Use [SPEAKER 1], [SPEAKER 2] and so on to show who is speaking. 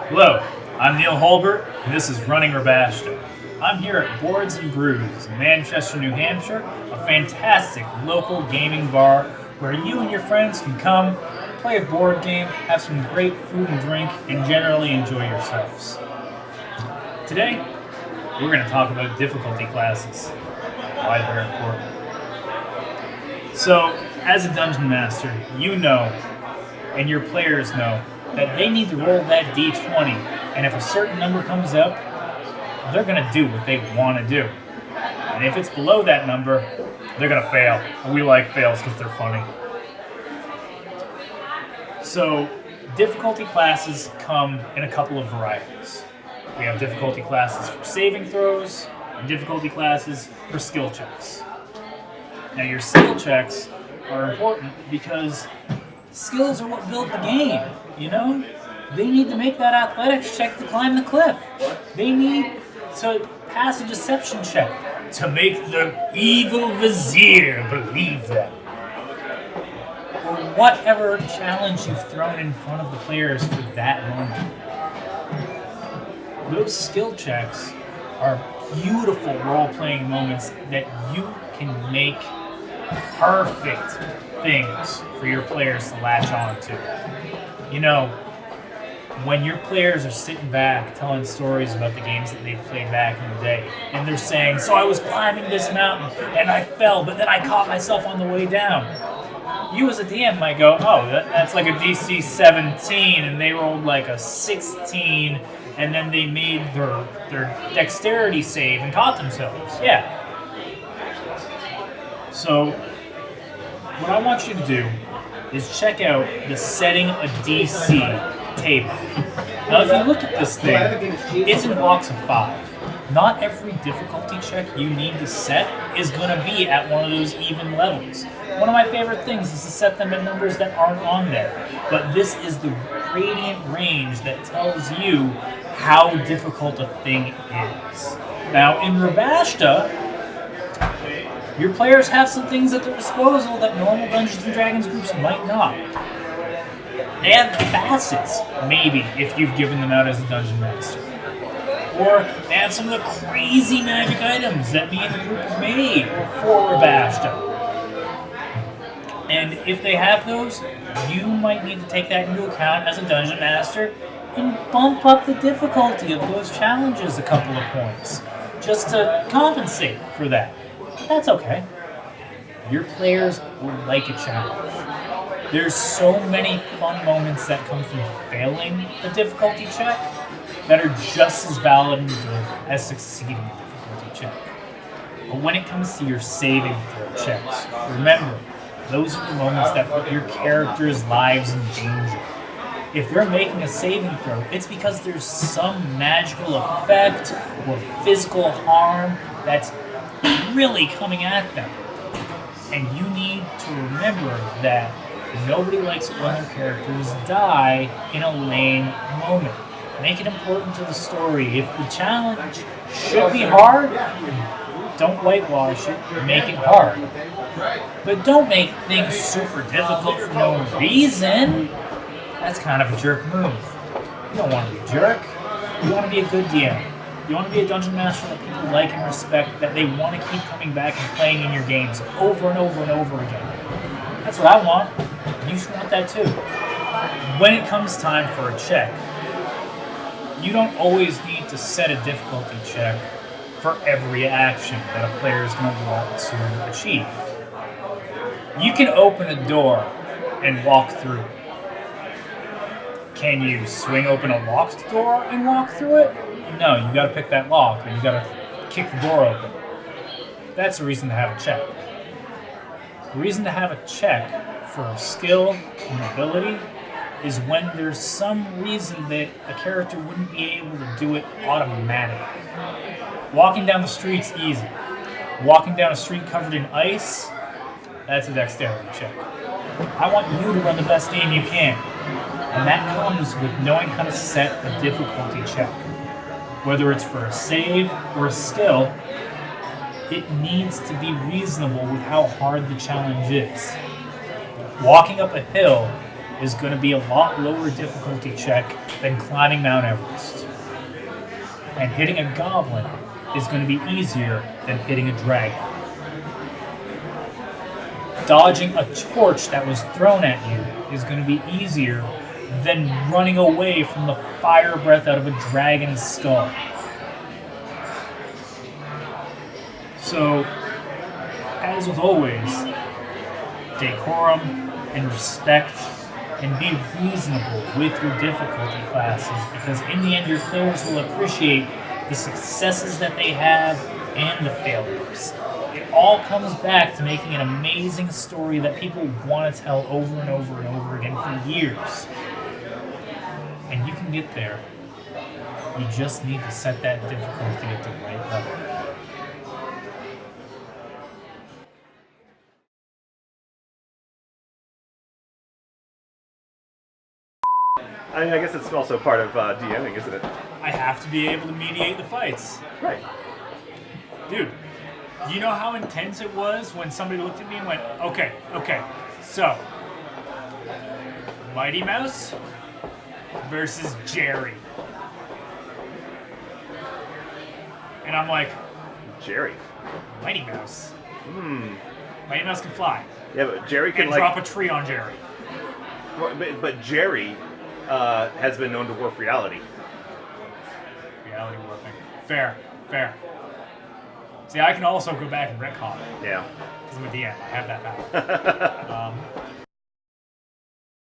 [SPEAKER 1] Hello, I'm Neil Holbert, and this is Running Ribashda. I'm here at Boards and Brews in Manchester, New Hampshire, a fantastic local gaming bar where you and your friends can come, play a board game, have some great food and drink, and generally enjoy yourselves. Today, we're going to talk about difficulty classes, why they're important. So, as a dungeon master, you know, and your players know, that they need to roll that d20, and if a certain number comes up, they're going to do what they want to do. And if it's below that number, they're going to fail. And we like fails because they're funny. So, difficulty classes come in a couple of varieties. We have difficulty classes for saving throws, and difficulty classes for skill checks. Now, your skill checks are important because skills are what build the game, you know? They need to make that athletics check to climb the cliff. They need to pass a deception check to make the evil vizier believe them. Or whatever challenge you've thrown in front of the players for that moment. Those skill checks are beautiful role-playing moments that you can make perfect things for your players to latch on to. You know, when your players are sitting back telling stories about the games that they've played back in the day, and they're saying, so I was climbing this mountain and I fell, but then I caught myself on the way down. You as a DM might go, oh, that's like a DC 17 and they rolled like a 16 and then they made their dexterity save and caught themselves. Yeah. So, what I want you to do is check out the setting a DC table. Now, if you look at this thing, it's in blocks of 5. Not every difficulty check you need to set is going to be at one of those even levels. One of my favorite things is to set them at numbers that aren't on there. But this is the gradient range that tells you how difficult a thing is. Now, in Ribashda, your players have some things at their disposal that normal Dungeons & Dragons groups might not. They have facets, maybe, if you've given them out as a Dungeon Master. Or they have some of the crazy magic items that me and the group have made for Ribashda. And if they have those, you might need to take that into account as a Dungeon Master and bump up the difficulty of those challenges a couple of points, just to compensate for that. That's okay. Your players will like a challenge. There's so many fun moments that come from failing a difficulty check that are just as valid and good as succeeding a difficulty check. But when it comes to your saving throw checks, remember, those are the moments that put your characters' lives in danger. If they're making a saving throw, it's because there's some magical effect or physical harm that's really coming at them. And you need to remember that nobody likes it when their characters die in a lame moment. Make it important to the story. If the challenge should be hard, don't whitewash it, make it hard. But don't make things super difficult for no reason. That's kind of a jerk move. You don't want to be a jerk. You want to be a good DM. You want to be a dungeon master that people like and respect, that they want to keep coming back and playing in your games over and over and over again. That's what I want. You should want that too. When it comes time for a check, you don't always need to set a difficulty check for every action that a player is going to want to achieve. You can open a door and walk through it. Can you swing open a locked door and walk through it? No, you gotta pick that lock, or you gotta kick the door open. That's a reason to have a check. The reason to have a check for skill and ability is when there's some reason that a character wouldn't be able to do it automatically. Walking down the street's easy. Walking down a street covered in ice, that's a dexterity check. I want you to run the best game you can. And that comes with knowing how to set a difficulty check. Whether it's for a save or a skill, it needs to be reasonable with how hard the challenge is. Walking up a hill is going to be a lot lower difficulty check than climbing Mount Everest. And hitting a goblin is going to be easier than hitting a dragon. Dodging a torch that was thrown at you is going to be easier than running away from the fire breath out of a dragon's skull. So, as with always, decorum and respect and be reasonable with your difficulty classes, because in the end your players will appreciate the successes that they have and the failures. It all comes back to making an amazing story that people want to tell over and over and over again for years. And you can get there. You just need to set that difficulty at the right level.
[SPEAKER 2] I mean, I guess it's also part of DMing, isn't it?
[SPEAKER 1] I have to be able to mediate the fights.
[SPEAKER 2] Right.
[SPEAKER 1] Dude, you know how intense it was when somebody looked at me and went, okay, so, Mighty Mouse versus Jerry. And I'm like,
[SPEAKER 2] Jerry.
[SPEAKER 1] Mighty Mouse? Mighty Mouse can fly.
[SPEAKER 2] Yeah, but Jerry can
[SPEAKER 1] And drop a tree on Jerry.
[SPEAKER 2] But Jerry has been known to warp reality.
[SPEAKER 1] Reality warping. Fair. See, I can also go back and retcon it.
[SPEAKER 2] Yeah.
[SPEAKER 1] Because I'm a DM. I have that power.